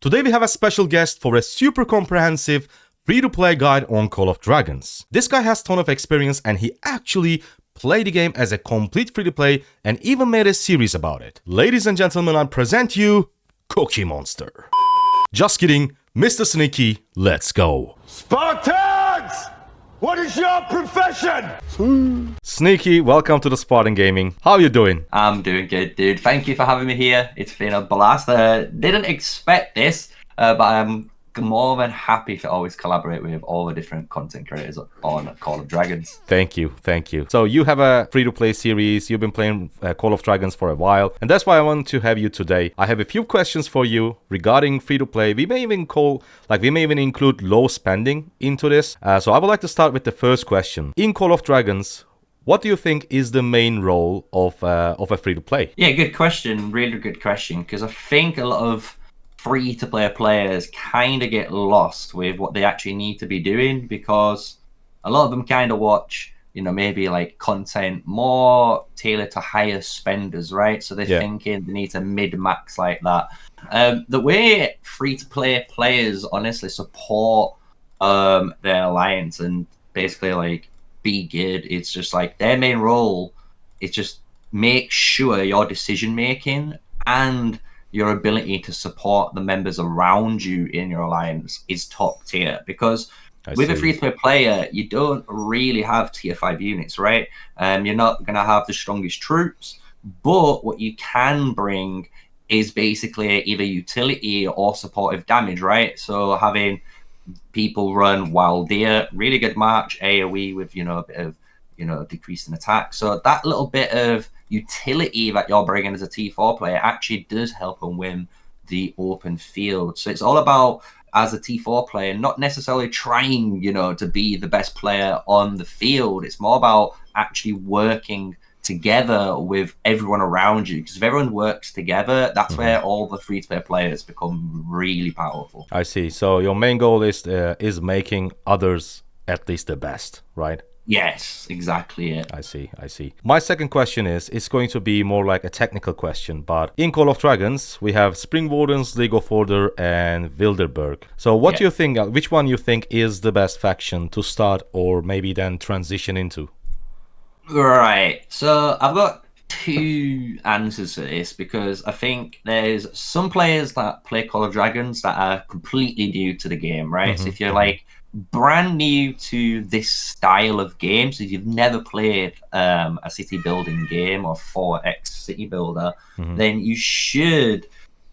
Today we have a special guest for a super comprehensive free-to-play guide on Call of Dragons. This guy has a ton of experience and he actually played the game as a complete free-to-play and even made a series about it. Ladies and gentlemen, I present you Cookie Monster. Just kidding, Mr. Sneaky, let's go. Spartans! What is your profession? Sneaky, welcome to the Spartan Gaming. How are you doing? I'm doing good, dude. Thank you for having me here. It's been a blast. Didn't expect this, but I'm more than happy to always collaborate with all the different content creators on Call of Dragons. Thank you. So you have a free-to-play series. You've been playing Call of Dragons for a while, and that's why I want to have you today. I have a few questions for you regarding free-to-play. We may even include low spending into this. So I would like to start with the first question. In Call of Dragons, what do you think is the main role of a free-to-play? Yeah, good question. Really good question. Because I think a lot of free-to-play players kind of get lost with what they actually need to be doing, because a lot of them kind of watch, maybe like content more tailored to higher spenders, right? So they're thinking they need to mid-max like that. The way free-to-play players honestly support their alliance and basically like be good, it's just like their main role is just make sure your decision making and your ability to support the members around you in your alliance is top tier. Because with a free-to-play player, you don't really have tier 5 units, right? You're not going to have the strongest troops, but what you can bring is basically either utility or supportive damage, right? So having people run Wild Deer, really good March AoE with, a bit of, decrease in attack. So that little bit of utility that you're bringing as a T4 player actually does help them win the open field. So it's all about, as a T4 player, not necessarily trying, to be the best player on the field. It's more about actually working together with everyone around you, because if everyone works together, that's where all the free-to-play players become really powerful. I see. So your main goal is making others at least the best, right? Yes, exactly it. I see. My second question it's going to be more like a technical question, but in Call of Dragons, we have Spring Wardens, League of Order, and Wilderberg. So what do you think, which one you think is the best faction to start or maybe then transition into? Right. So I've got two answers to this, because I think there's some players that play Call of Dragons that are completely new to the game, right? So if you're like brand new to this style of game, so if you've never played a city building game or 4X city builder, then you should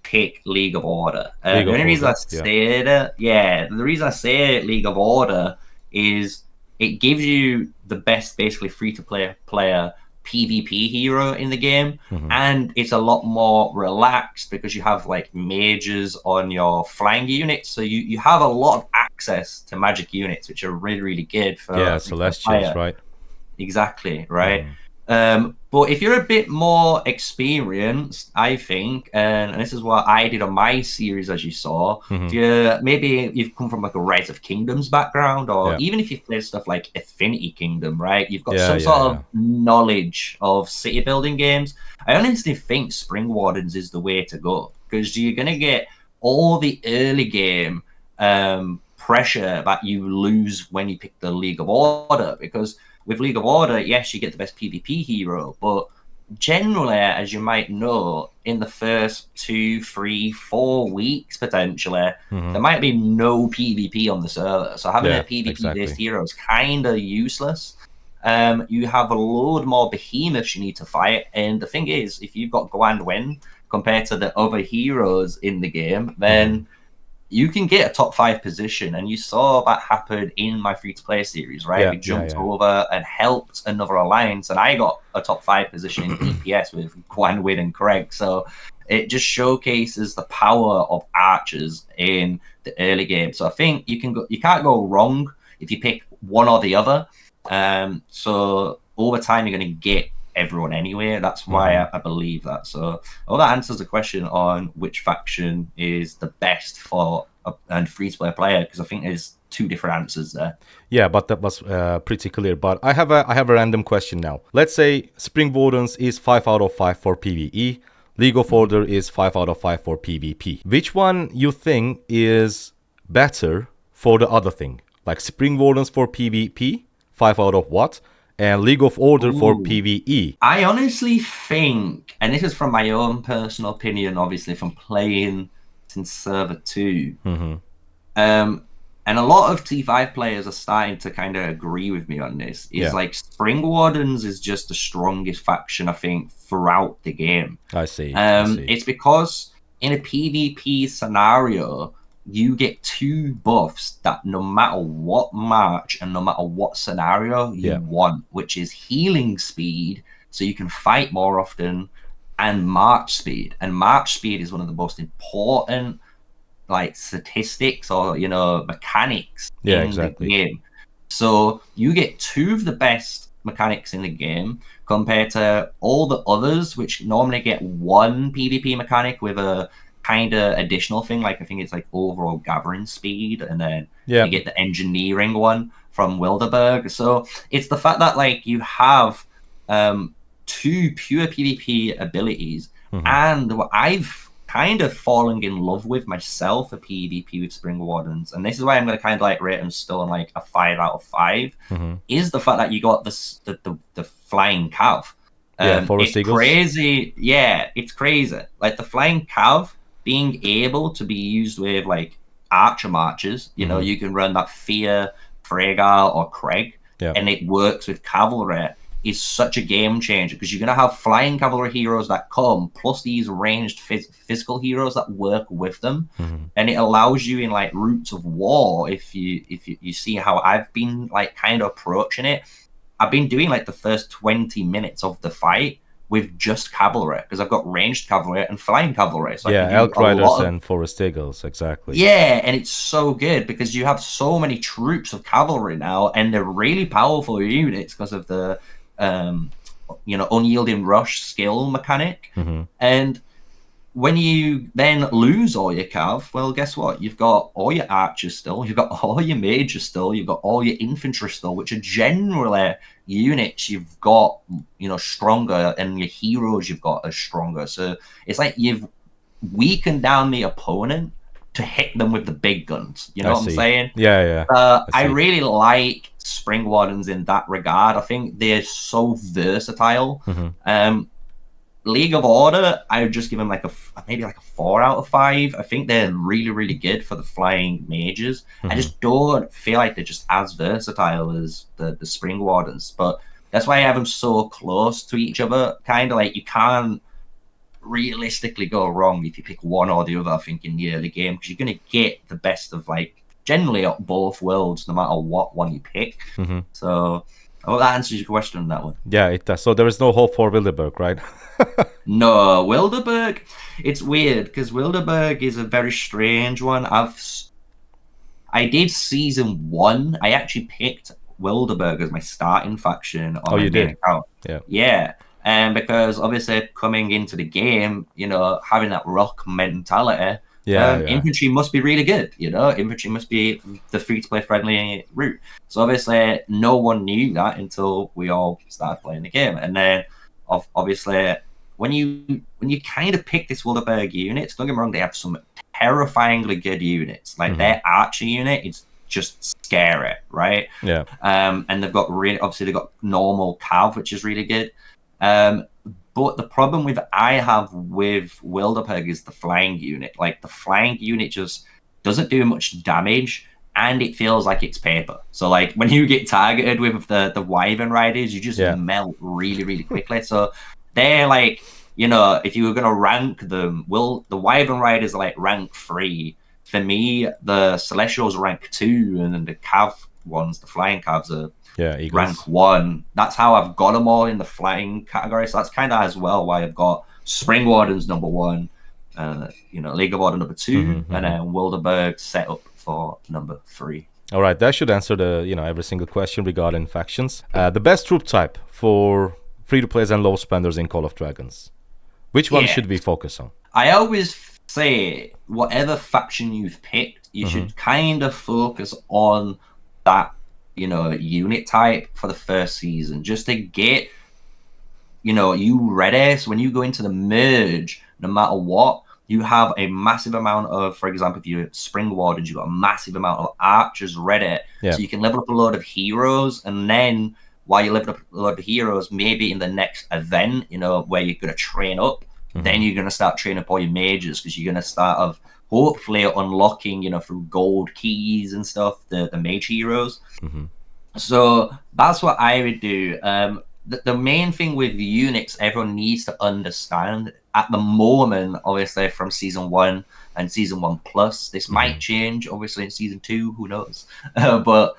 pick League of Order. The only reason I say that, the reason I say League of Order is it gives you the best basically free-to-play player PvP hero in the game, and it's a lot more relaxed because you have like mages on your flying units, so you have a lot of access to magic units, which are really, really good for Celestials, right? Exactly, right. But if you're a bit more experienced, I think, and this is what I did on my series, as you saw, if maybe you've come from like a Rise of Kingdoms background, or even if you've played stuff like Affinity Kingdom, right? You've got some sort of knowledge of city building games. I honestly think Spring Wardens is the way to go, because you're going to get all the early game pressure that you lose when you pick the League of Order, because with League of Order, yes, you get the best PvP hero, but generally, as you might know, in the first 2, 3, 4 weeks, potentially, there might be no PvP on the server. So having a PvP-based hero is kind of useless. You have a load more behemoths you need to fight, and the thing is, if you've got Grand Wen compared to the other heroes in the game, then you can get a top 5 position, and you saw that happen in my free-to-play series, right? We jumped over and helped another alliance, and I got a top 5 position in DPS with Gwanwyn and Craig. So it just showcases the power of archers in the early game. So I think you can't go wrong if you pick one or the other. So over time, you're going to get everyone anyway. That's why I believe that. So all that answers the question on which faction is the best for a free-to-play player, because I think there's two different answers there. Yeah, but that was pretty clear. But I have a random question now. Let's say Spring Wardens is 5 out of 5 for PvE. League of Order is 5 out of 5 for PvP. Which one you think is better for the other thing? Like Spring Wardens for PvP, 5 out of what? And League of Order for PvE. I honestly think, and this is from my own personal opinion, obviously from playing since Server 2, and a lot of T5 players are starting to kind of agree with me on this, is like Spring Wardens is just the strongest faction, I think, throughout the game. I see. It's because in a PvP scenario, you get 2 buffs that no matter what match and no matter what scenario you want, which is healing speed, so you can fight more often, and march speed. And march speed is one of the most important like statistics or mechanics in the game. So you get 2 of the best mechanics in the game compared to all the others, which normally get 1 PvP mechanic with a kind of additional thing, like I think it's like overall gathering speed, and then you get the engineering one from Wilderberg. So it's the fact that like you have 2 pure PvP abilities, and what I've kind of falling in love with myself a PvP with Spring Wardens, and this is why I'm going to kind of like rate them still on like a 5 out of 5, is the fact that you got the flying cav. It's Eagles. Crazy. Yeah, it's crazy. Like the flying cav being able to be used with like archer marchers, you can run that Fear, Fregar, or Craig, and it works with cavalry, is such a game changer, because you're going to have flying cavalry heroes that come, plus these ranged physical heroes that work with them, and it allows you in like routes of war. If you see how I've been like kind of approaching it, I've been doing like the first 20 minutes of the fight with just cavalry, because I've got ranged cavalry and flying cavalry. So Elk Riders and Forest Eagles, exactly. Yeah, and it's so good because you have so many troops of cavalry now, and they're really powerful units because of the unyielding rush skill mechanic. And when you then lose all your cav, well, guess what? You've got all your archers still, you've got all your mages still, you've got all your infantry still, which are generally units you've got, stronger, and your heroes you've got are stronger. So it's like you've weakened down the opponent to hit them with the big guns. You know what I'm saying? Yeah. I really like Spring Wardens in that regard. I think they're so versatile. League of Order, I would just give them maybe a 4 out of 5. I think they're really, really good for the flying mages. I just don't feel like they're just as versatile as the Spring Wardens. But that's why I have them so close to each other. Kind of like you can't realistically go wrong if you pick one or the other, I think, in the early game, because you're going to get the best of like generally both worlds no matter what one you pick. So I hope that answers your question on that one. Yeah, it does. So there is no hope for Wilderberg, right? No, Wilderberg, it's weird because Wilderberg is a very strange one. I did season 1. I actually picked Wilderberg as my starting faction on my main account. Yeah. And because obviously coming into the game, having that rock mentality, infantry must be really good. Infantry must be the free-to-play friendly route. So obviously no one knew that until we all started playing the game. And then obviously when you kind of pick this Wilderberg units, don't get me wrong, they have some terrifyingly good units. Like their archer unit is just scary, right? And they've got they've got normal cav, which is really good. But the problem I have with Wilderberg is the flying unit. Like the flying unit just doesn't do much damage, and it feels like it's paper. So like when you get targeted with the Wyvern Riders, you just melt really, really quickly. So they're like, if you were going to rank them, the Wyvern Riders are like rank 3. For me, the Celestials are rank 2, and then the Cav ones, the flying Cavs are rank 1. That's how I've got them all in the flying category. So that's kind of as well why I've got Spring Wardens number 1, League of Order number 2, and then Wilderberg set up for number 3. All right, that should answer the every single question regarding factions. The best troop type for free-to-players and low spenders in Call of Dragons. Which one should we focus on? I always say whatever faction you've picked, you should kind of focus on that unit type for the first season, just to get you ready. So when you go into the merge, no matter what, you have a massive amount of, for example, if you're Spring Wardens, you've got a massive amount of archers ready. Yeah. So you can level up a load of heroes, and then while you level up a load of heroes, maybe in the next event, where you're going to train up, then you're going to start training up all your mages, because you're going to start hopefully unlocking, through gold keys and stuff, the mage heroes. So that's what I would do. The main thing with units everyone needs to understand at the moment, obviously from season 1 and season 1 plus, this might change obviously in season 2, who knows. But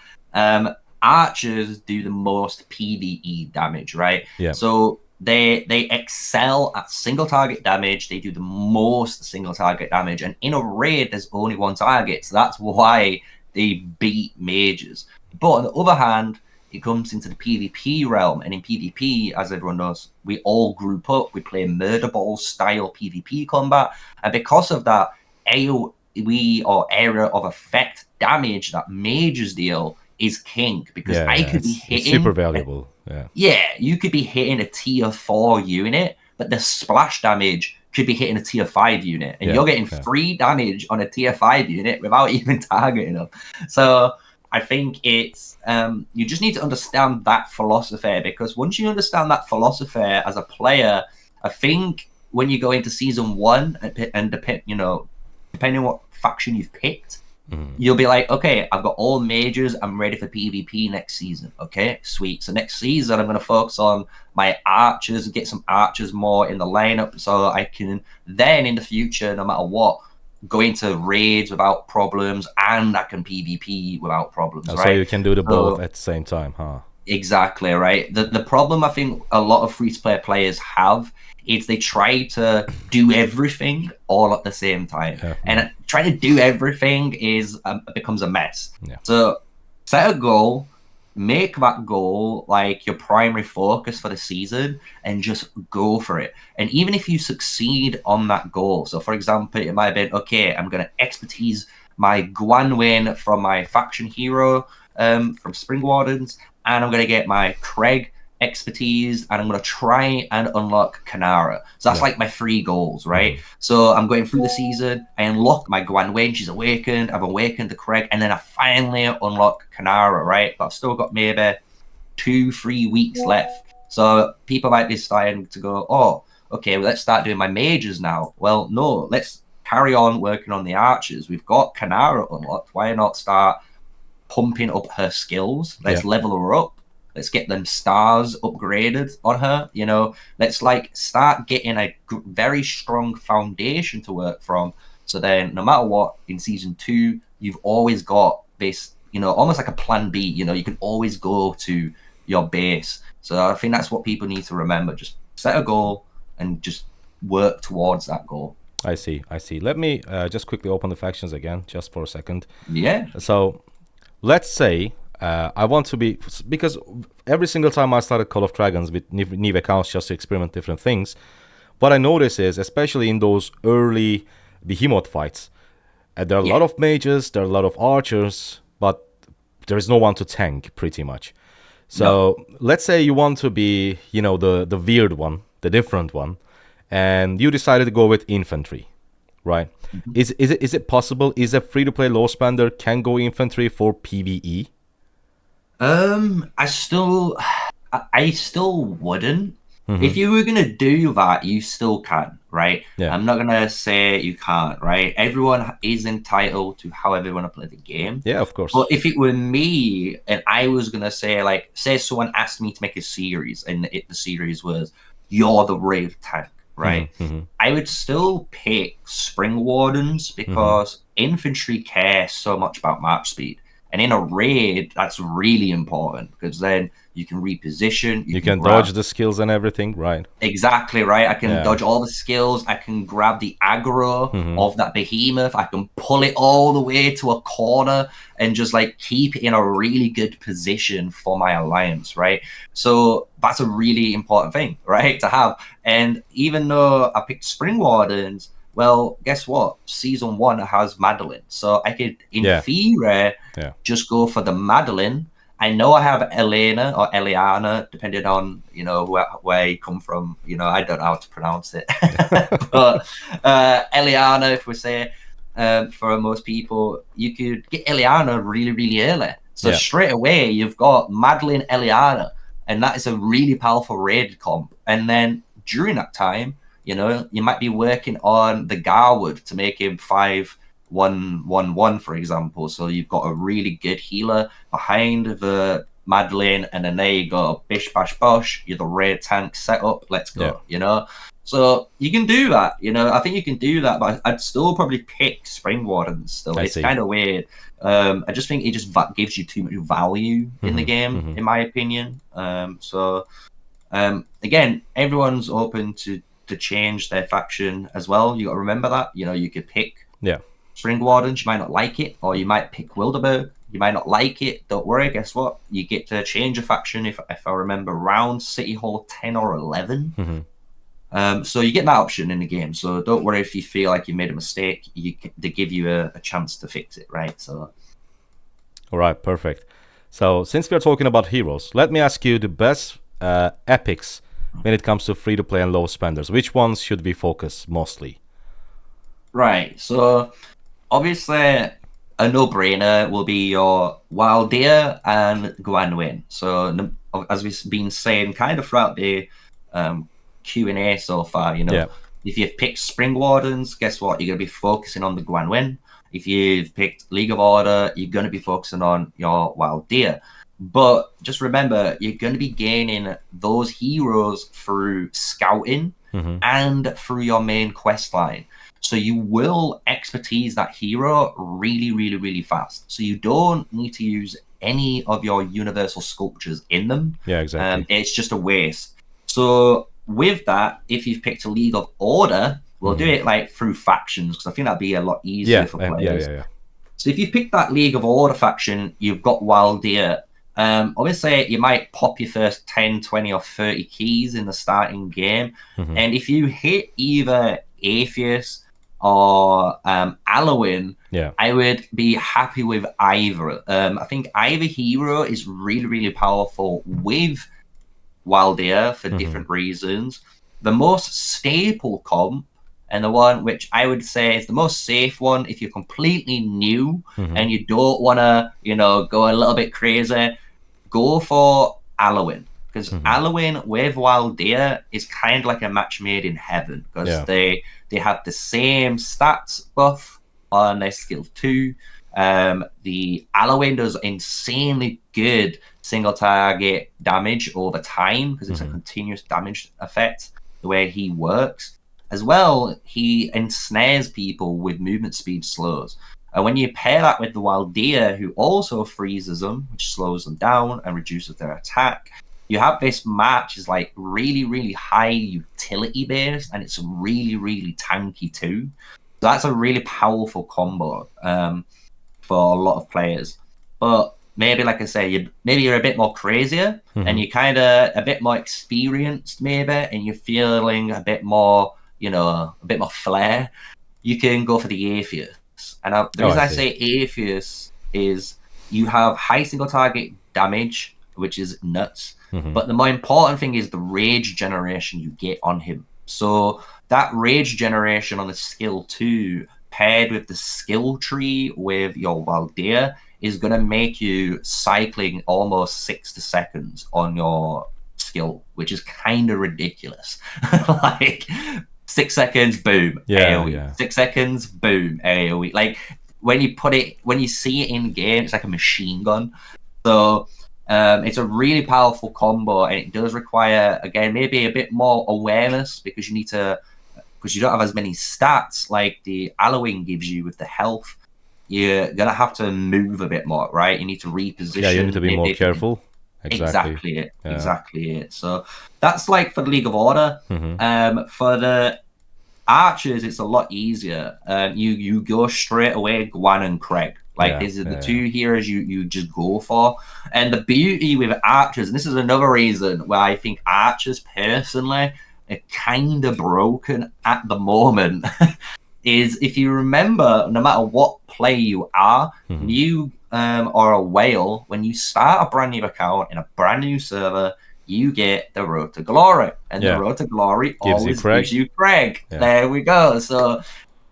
archers do the most PvE damage, right? Yeah. So they excel at single target damage. They do the most single target damage, and in a raid there's only one target, so that's why they beat mages. But on the other hand, it comes into the PvP realm, and in PvP, as everyone knows, we all group up, we play murder ball style PvP combat, and because of that, AoE or area of effect damage that mages deal is king, because I could be hitting, it's super valuable. You could be hitting a tier 4 unit, but the splash damage could be hitting a tier 5 unit, and you're getting free damage on a tier 5 unit without even targeting them. So I think it's you just need to understand that philosophy, because once you understand that philosophy as a player, I think when you go into season 1 and depending on what faction you've picked, you'll be like, okay, I've got all majors, I'm ready for PvP next season. Okay, sweet. So next season I'm going to focus on my archers, get some archers more in the lineup, so I can then in the future, no matter what, go into raids without problems, and I can PvP without problems, right? So you can do the both at the same time, huh? Exactly, right? The problem I think a lot of free-to-play players have is they try to do everything all at the same time. And trying to do everything becomes a mess. So set a goal, make that goal like your primary focus for the season, and just go for it. And even if you succeed on that goal, so for example, it might have been, okay, I'm going to expertise my Guanwin from my faction hero from Spring Wardens, and I'm going to get my Craig expertise, and I'm going to try and unlock Kanara. So that's like my 3 goals, right? So I'm going through the season, I unlock my Guanwin, she's awakened, I've awakened the Craig, and then I finally unlock Kanara, right? But I've still got maybe 2-3 weeks left. So people might be starting to go, oh, okay, well, let's start doing my mages now. Well, no, let's carry on working on the archers. We've got Kanara unlocked. Why not start pumping up her skills? Let's level her up. Let's get them stars upgraded on her. Let's start getting a very strong foundation to work from. So then no matter what, in season 2, you've always got this, almost like a plan B. You can always go to your base. So I think that's what people need to remember. Just set a goal and just work towards that goal. I see. Let me just quickly open the factions again, just for a second. Yeah. So let's say I want to be, because every single time I started Call of Dragons with new accounts just to experiment different things, what I notice is, especially in those early behemoth fights, there are a lot of mages, there are a lot of archers, but there is no one to tank pretty much. So let's say you want to be, the weird one, the different one, and you decided to go with infantry, right? Is it possible? Is a free-to-play low spender can go infantry for PvE? I still wouldn't. If you were gonna do that, you still can, right? I'm not gonna say you can't, right? Everyone is entitled to however they want to play the game. Yeah, of course. But if it were me and I was gonna say, say someone asked me to make a series, and the series was you're the raid tank, right? I would still pick Spring Wardens, because infantry care so much about march speed. And in a raid, that's really important, because then you can reposition. You can dodge the skills and everything, right? Exactly, right? I can dodge all the skills. I can grab the aggro of that behemoth. I can pull it all the way to a corner and just keep it in a really good position for my alliance, right? So that's a really important thing, right, to have. And even though I picked Spring Wardens, well, guess what? Season 1 has Madeline. So I could, in theory, just go for the Madeline I know I have Elena or Eliana, depending on, you know, where you come from. You know, I don't know how to pronounce it. But Eliana, if we say, for most people, you could get Eliana really, really early. So straight away, you've got Madeline Eliana, and that is a really powerful raid comp. And then during that time, you know, you might be working on the Garwood to make him 5-1-1-1, for example. So you've got a really good healer behind the Madeline, and then there you go, bish bash bosh, you're the raid tank setup, let's go, you know. So you can do that, you know. I think you can do that, but I'd still probably pick Spring Wardens still. It's kind of weird. I just think it just gives you too much value in the game, in my opinion. Again, everyone's open to change their faction as well. You got to remember that. You know, you could pick Spring Wardens, you might not like it, or you might pick Wilderberg. You might not like it. Don't worry. Guess what? You get to change a faction if I remember around City Hall 10 or 11. So you get that option in the game. So don't worry if you feel like you made a mistake. They give you a chance to fix it, right? So, all right, perfect. So since we are talking about heroes, let me ask you the best epics when it comes to free-to-play and low spenders. Which ones should we focus mostly? Right. So obviously, a no-brainer will be your Wild Deer and Gwanwyn. So as we've been saying kind of throughout the Q&A so far, you know, if you've picked Spring Wardens, guess what? You're going to be focusing on the Gwanwyn. If you've picked League of Order, you're going to be focusing on your Wild Deer. But just remember, you're going to be gaining those heroes through scouting and through your main quest line. So you will expertise that hero really, really, really fast. So you don't need to use any of your universal sculptures in them. Yeah, exactly. It's just a waste. So with that, if you've picked a League of Order, we'll do it like through factions, because I think that'd be a lot easier for players. So if you pick that League of Order faction, you've got Wild Deer. Obviously, you might pop your first 10, 20, or 30 keys in the starting game. And if you hit either Atheist or Alwyn, I would be happy with either. I think either hero is really, really powerful with Wild Deer for different reasons. The most staple comp, and the one which I would say is the most safe one if you're completely new and you don't want to, you know, go a little bit crazy, go for Alwyn. Because Alwyn with Wild Deer is kind of like a match made in heaven, because they have the same stats buff on their skill 2. The Alwyn does insanely good single target damage over time, because it's a continuous damage effect, the way he works. As well, he ensnares people with movement speed slows. And when you pair that with the Wild Deer, who also freezes them, which slows them down and reduces their attack, you have this match is like really, really high utility based, and it's really, really tanky too. So that's a really powerful combo for a lot of players. But maybe, like I say, maybe you're a bit more crazier and you're kind of a bit more experienced, maybe, and you're feeling a bit more, you know, a bit more flair. You can go for the Atheist. And the reason I say Atheist is you have high single target damage, which is nuts. But the more important thing is the rage generation you get on him. So that rage generation on the skill 2 paired with the skill tree with your Wild Deer is going to make you cycling almost 60 seconds on your skill, which is kind of ridiculous. Like 6 seconds, boom, AoE. 6 seconds, boom, AoE. Like when you see it in game, it's like a machine gun. So it's a really powerful combo, and it does require, again, maybe a bit more awareness, because you don't have as many stats like the Alwyn gives you with the health. You're gonna have to move a bit more, right? You need to reposition. Yeah, you need to be more careful. Exactly it. So that's like for the League of Order. For the Archers, it's a lot easier. You go straight away Gwan and Craig. Like these are the two heroes you just go for. And the beauty with Archers, and this is another reason why I think Archers personally are kind of broken at the moment, is if you remember, no matter what play you are, you or a whale, when you start a brand new account in a brand new server, you get the Road to Glory. And the Road to Glory always gives you Craig. Yeah. There we go. So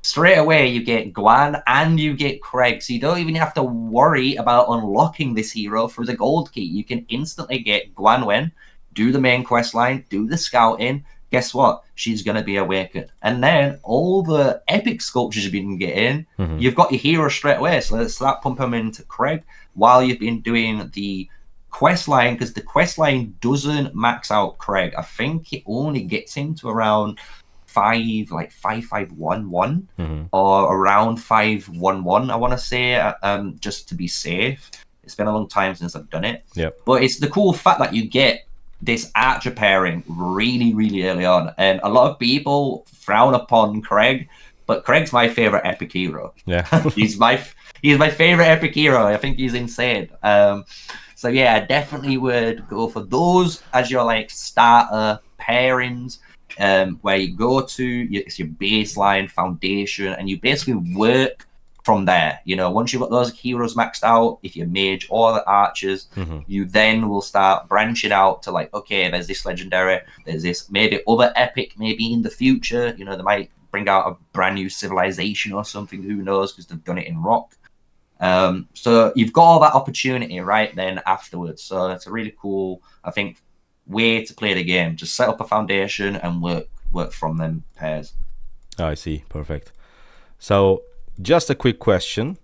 straight away, you get Guan and you get Craig. So you don't even have to worry about unlocking this hero for the gold key. You can instantly get Guan Wen, do the main quest line, do the scouting. Guess what? She's going to be awakened. And then all the epic sculptures you've been getting, you've got your hero straight away. So let's start pumping them into Craig while you've been doing the quest line, because the quest line doesn't max out Craig. I think it only gets him to around 5511 or around 511, I want to say, just to be safe. It's been a long time since I've done it. But it's the cool fact that you get this archer pairing really, really early on. And a lot of people frown upon Craig, but Craig's my favorite epic hero. Yeah. he's my favorite epic hero. I think he's insane. So yeah, I definitely would go for those as your like starter pairings, where you go to, it's your baseline foundation, and you basically work from there. You know, once you've got those heroes maxed out, if you're mage or the archers, you then will start branching out to like, okay, there's this legendary, there's this maybe other epic, maybe in the future, you know, they might bring out a brand new civilization or something, who knows, because they've done it in rock. So you've got all that opportunity right then afterwards. So it's a really cool, I think, way to play the game. Just set up a foundation and work from them pairs. Oh, I see. Perfect. So just a quick question.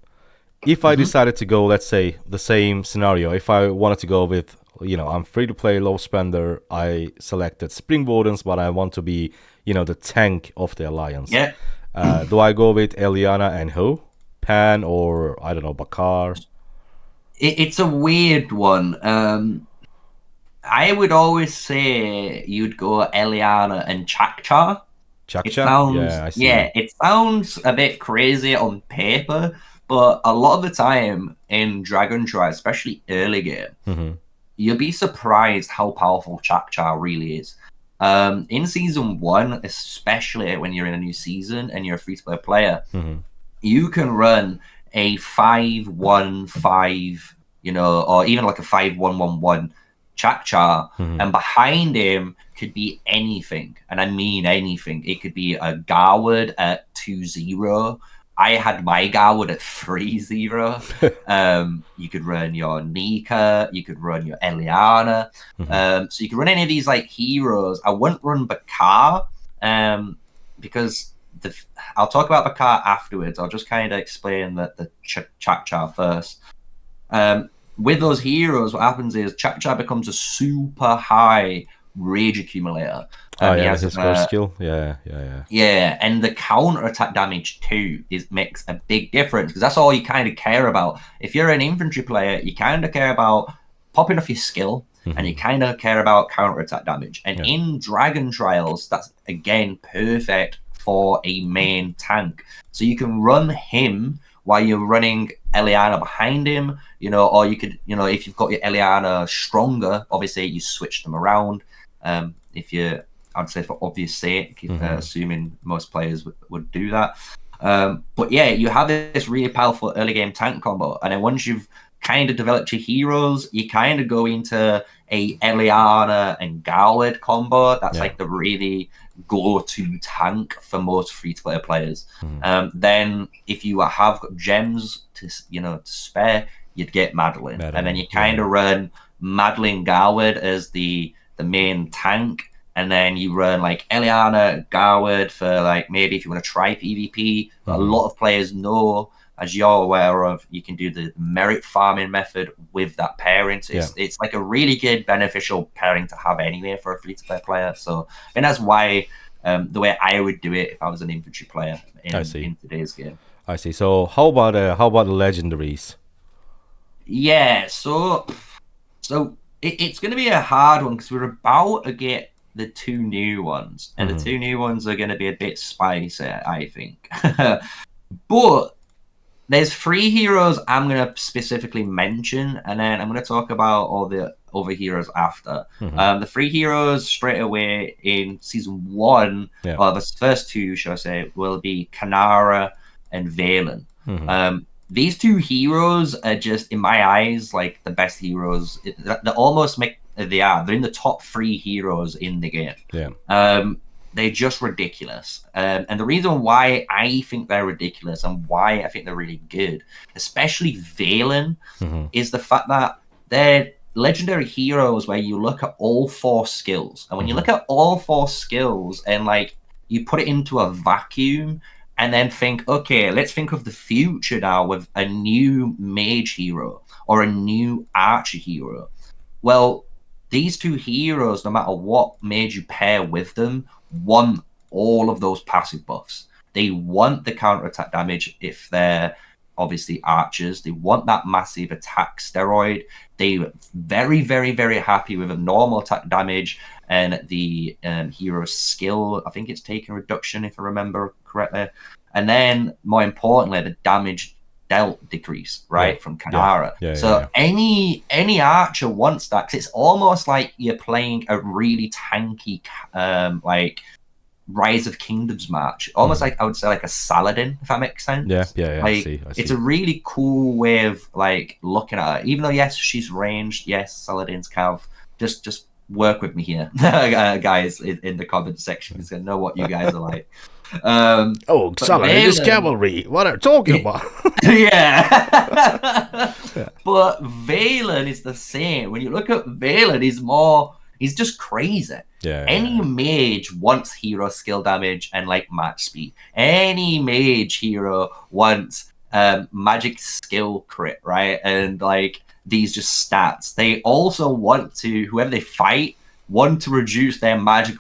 If I decided to go, let's say, the same scenario, if I wanted to go with, you know, I'm free to play, low spender, I selected Spring Wardens, but I want to be, you know, the tank of the Alliance. Yeah. Do I go with Eliana and who? Pan or, I don't know, Bakar? It's a weird one. I would always say you'd go Eliana and Chakchar. Chakchar? Yeah, I see. Yeah, it sounds a bit crazy on paper, but a lot of the time in Dragon Try, especially early game, you'll be surprised how powerful Chakchar really is. In Season 1, especially when you're in a new season and you're a free-to-play player, you can run a 5-1-5, you know, or even like a 5-1-1-1 Chakchar, and behind him could be anything, and I mean anything. It could be a Garwood at 2-0. I had my Garwood at 3-0. You could run your Nika, you could run your Eliana. So you could run any of these like heroes. I wouldn't run Bakar, because I'll talk about Bakar afterwards. I'll just kind of explain the Chakchar first. With those heroes, what happens is Chakchar becomes a super high rage accumulator. Oh, yeah, his first skill. Yeah. Yeah, and the counter attack damage too makes a big difference, because that's all you kind of care about. If you're an infantry player, you kind of care about popping off your skill, and you kind of care about counter attack damage. And in Dragon Trials, that's again perfect for a main tank. So you can run him while you're running Eliana behind him, you know, or you could, you know, if you've got your Eliana stronger, obviously you switch them around. If you, I'd say for obvious sake, assuming most players would do that. But yeah, you have this really powerful early game tank combo, and then once you've kind of developed your heroes, you kind of go into a Eliana and Garwood combo. That's like the really go-to tank for most free-to-play players. Then if you have got gems to spare, you'd get Madeline. And then you kind of run Madeline Garwood as the main tank, and then you run like Eliana Garwood for like maybe if you want to try PvP. But a lot of players know, as you're aware of, you can do the merit farming method with that pairing. So it's like a really good beneficial pairing to have anyway for a free-to-play player. So I think that's why the way I would do it if I was an infantry player in today's game. I see. So how about the legendaries? Yeah, so it's going to be a hard one because we're about to get the two new ones, and the two new ones are going to be a bit spicy, I think. But there's 3 heroes I'm going to specifically mention, and then I'm going to talk about all the other heroes after. The 3 heroes straight away in Season 1, or the first 2, shall I say, will be Kanara and Valen. these two heroes are just, in my eyes, like the best heroes. They almost make they're in the top 3 heroes in the game. Yeah. They're just ridiculous. And the reason why I think they're ridiculous and why I think they're really good, especially Valen, is the fact that they're legendary heroes where you look at all 4 skills. And when you look at all 4 skills and like you put it into a vacuum and then think, okay, let's think of the future now with a new mage hero or a new archer hero. Well, these two heroes, no matter what mage you pair with them, want all of those passive buffs. They want the counter-attack damage if they're obviously archers. They want that massive attack steroid. They're very, very, very happy with a normal attack damage and the hero skill. I think it's taken reduction, if I remember correctly. And then, more importantly, the damage dealt decrease, right, from Kanara. Any archer wants that, because it's almost like you're playing a really tanky like Rise of Kingdoms match, almost like I would say like a Saladin, if that makes sense. Like, I see. It's a really cool way of like looking at her, even though yes, she's ranged, yes, Saladin's cav. Just work with me here, guys, in the comment section, because I know what you guys are like. Saladin is cavalry. What are you talking about? But Valen is the same. When you look at Valen, he's just crazy. Any mage wants hero skill damage and like match speed. Any mage hero wants magic skill crit, right? And like these just stats. They also want to, whoever they fight, want to reduce their magic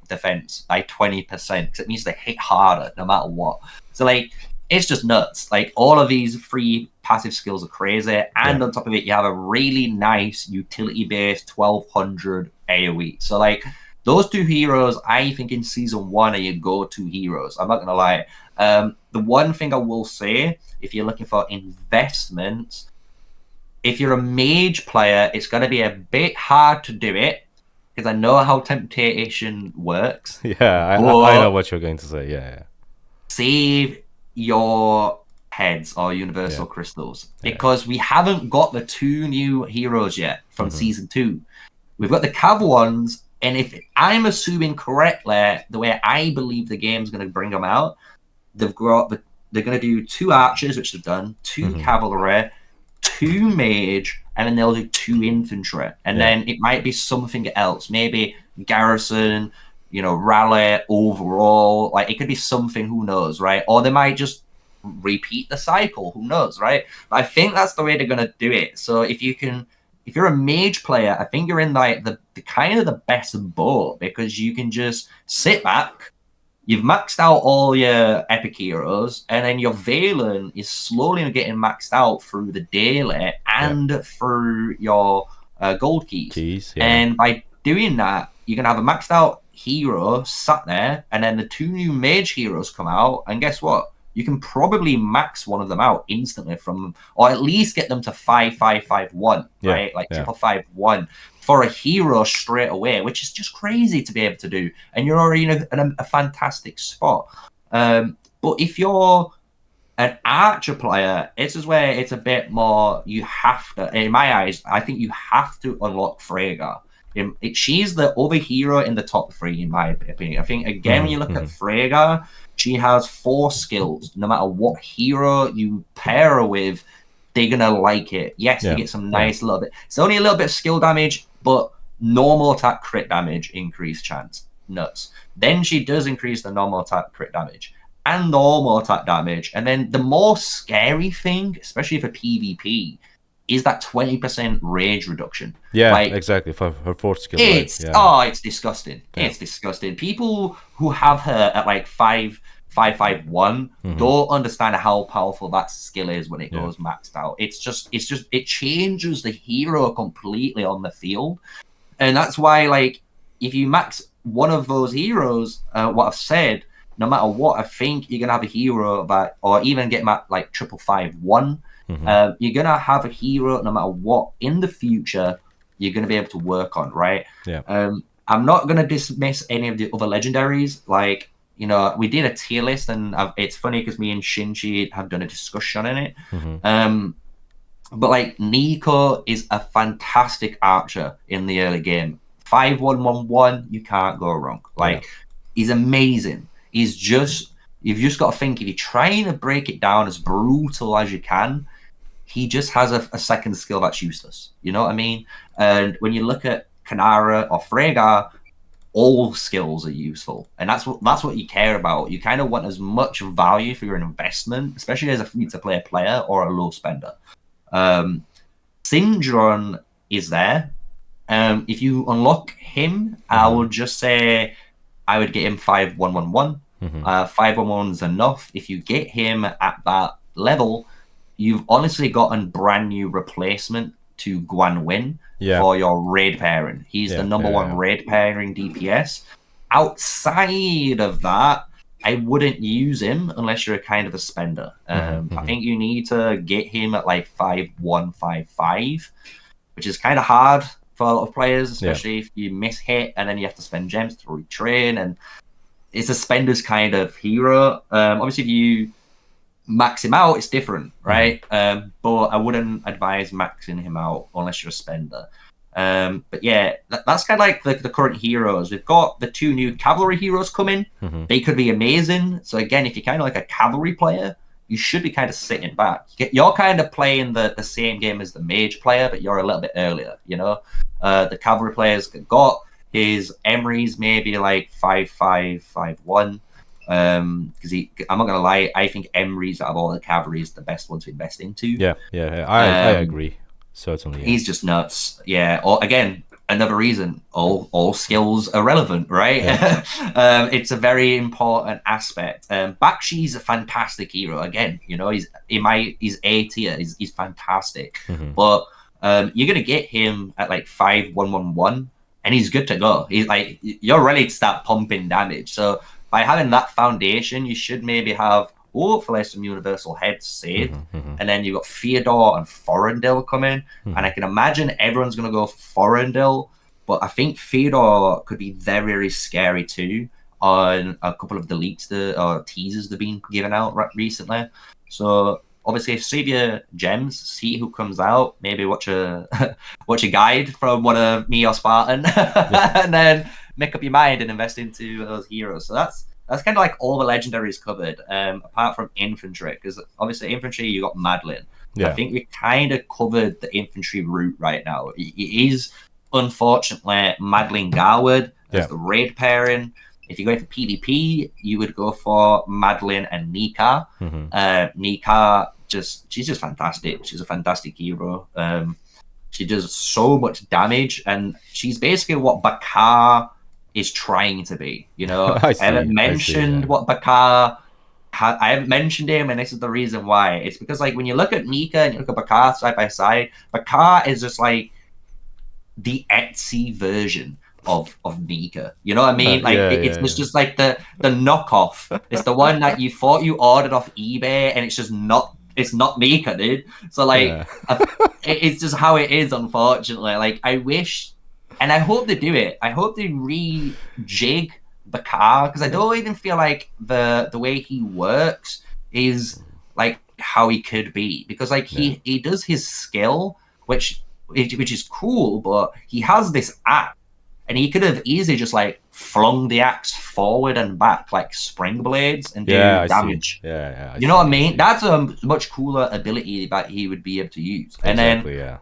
defense by 20%, because it means they hit harder no matter what. So like, it's just nuts. Like, all of these free passive skills are crazy, and on top of it, you have a really nice utility-based 1200 AoE. So like, those two heroes, I think in season 1 are your go-to heroes. I'm not gonna lie. The one thing I will say, if you're looking for investments, if you're a mage player, it's going to be a bit hard to do it, because I know how temptation works. I know what you're going to say. Save your heads or universal crystals, because we haven't got the 2 new heroes yet from season 2. We've got the cav ones, and if I'm assuming correctly, the way I believe the game's going to bring them out, they're going to do 2 archers, which they've done, 2 cavalry, 2 mage, and then they'll do 2 infantry, and then it might be something else, maybe garrison, rally overall. Like, it could be something, who knows, right? Or they might just repeat the cycle, who knows, right? But I think that's the way they're gonna do it. So if you're a mage player, I think you're in like the kind of the best of both, because you can just sit back. You've maxed out all your epic heroes, and then your Valen is slowly getting maxed out through the daily and through your gold keys. And by doing that, you're going to have a maxed out hero sat there, and then the 2 new mage heroes come out, and guess what? You can probably max one of them out instantly from, or at least get them to 5-5-5-1, right? Like 5-5-1 for a hero straight away, which is just crazy to be able to do. And you're already in a fantastic spot. But if you're an archer player, this is where it's a bit more, you have to, in my eyes, I think you have to unlock Freyga. She's the other hero in the top 3, in my opinion. I think, again, when you look at Freyga, she has 4 skills. No matter what hero you pair her with, they're going to like it. Yes, you get some nice little bit. It's only a little bit of skill damage, but normal attack crit damage increased chance. Nuts. Then she does increase the normal attack crit damage and normal attack damage. And then the more scary thing, especially for PvP, is that 20% rage reduction. Exactly, for her 4th skill. It's disgusting. It's disgusting. People who have her at like 5-5-5-1 don't understand how powerful that skill is when it goes maxed out. It changes the hero completely on the field. And that's why, like, if you max one of those heroes, what I've said, no matter what, I think you're gonna have a hero that, or even get like 5-5-1. You're gonna have a hero no matter what in the future you're gonna be able to work on, right? I'm not gonna dismiss any of the other legendaries. Like, you know, we did a tier list, and it's funny because me and Shinji have done a discussion on it. But like Nico is a fantastic archer in the early game. 5-1-1-1, you can't go wrong. Like he's amazing. He's just, you've just got to think, if you're trying to break it down as brutal as you can, he just has a second skill that's useless. You know what I mean? And when you look at Kanara or Freyga, all skills are useful, and that's what you care about. You kind of want as much value for your investment, especially as a free-to-play player or a low spender. Syndron is there. If you unlock him, I would just say I would get him 5-1-1-1. 5-1-1 is enough. If you get him at that level, you've honestly got a brand new replacement to Guan Win for your raid pairing. He's the number one raid pairing DPS. Outside of that, I wouldn't use him unless you're a kind of a spender. I think you need to get him at like 5-1-5-5, which is kind of hard for a lot of players, especially if you miss hit and then you have to spend gems to retrain. And it's a spender's kind of hero. Obviously, if you max him out, it's different, right? But I wouldn't advise maxing him out unless you're a spender. But yeah, that's kind of like the current heroes. We've got the 2 new cavalry heroes coming. They could be amazing. So again, if you're kind of like a cavalry player, you should be kind of sitting back. You're kind of playing the same game as the mage player, but you're a little bit earlier, you know? The cavalry players got his Emery's maybe like 5-5-5-1. Because I'm not gonna lie, I think Emery's out of all the cavalry is the best one to invest into. I agree, certainly. He's just nuts. Or again, another reason, all skills are relevant, right? It's a very important aspect. Bakshi's a fantastic hero. Again, you know, he's A tier. He's fantastic. But you're gonna get him at like 5-1-1-1, and he's good to go. He's like, you're ready to start pumping damage. So by having that foundation, you should maybe have hopefully some universal heads saved. And then you've got Theodore and Forendil coming. And I can imagine everyone's going to go for Forendil. But I think Theodore could be very, very scary too on a couple of the leaks or teasers that have been given out recently. So obviously, save your gems, see who comes out. Maybe watch a guide from one of me or Spartan. And then make up your mind and invest into those heroes. So that's kind of like all the legendaries covered, apart from infantry, because obviously infantry you got Madeline. I think we kind of covered the infantry route right now. It is unfortunately Madeline Garwood as the raid pairing. If you go for PvP, you would go for Madeline and Nika. Nika she's just fantastic. She's a fantastic hero. She does so much damage, and she's basically what Bakar is trying to be, you know. I haven't mentioned what Bakar I haven't mentioned him, and this is the reason why. It's because like when you look at Nika and you look at Bakar side by side, Bakar is just like the Etsy version of Nika. You know what I mean? Like it's just like the knockoff. It's the one that you thought you ordered off eBay, and it's not Nika, dude. So like it's just how it is, unfortunately. Like I wish. And I hope they do it. I hope they rejig Bakar, because I don't even feel like the way he works is like how he could be. Because like he does his skill, which is cool, but he has this axe, and he could have easily just like flung the axe forward and back like spring blades and do damage. You know what I mean? That's a much cooler ability that he would be able to use. And then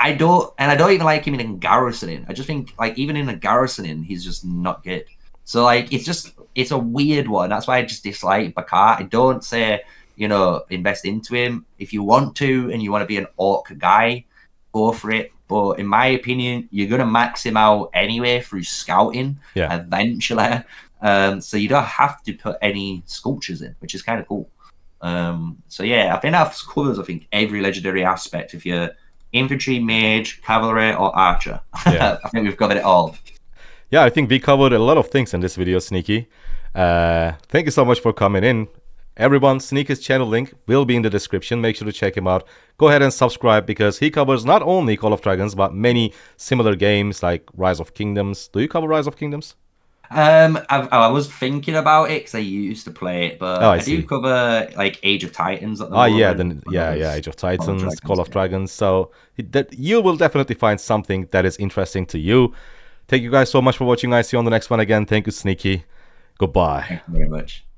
I don't even like him in garrisoning. I just think like even in a garrisoning, he's just not good. So like it's a weird one. That's why I just dislike Bakar. I don't say, you know, invest into him. If you want to and you want to be an orc guy, go for it. But in my opinion, you're gonna max him out anyway through scouting eventually. So you don't have to put any sculptures in, which is kind of cool. So yeah, I think that covers every legendary aspect. If you're infantry, mage, cavalry, or archer. I think we've covered it all. Yeah, I think we covered a lot of things in this video, Sneaky. Thank you so much for coming in. Everyone, Sneaky's channel link will be in the description. Make sure to check him out. Go ahead and subscribe, because he covers not only Call of Dragons, but many similar games like Rise of Kingdoms. Do you cover Rise of Kingdoms? I was thinking about it because I used to play it, but Oh, I I do see. cover like Age of Titans at the Oh yeah, moment. then yeah, Age of Titans, Call of Yeah. Dragons. So that you will definitely find something that is interesting to you. Thank you guys so much for watching. I see you on the next one again. Thank you, Sneaky. Goodbye. Thank you very much.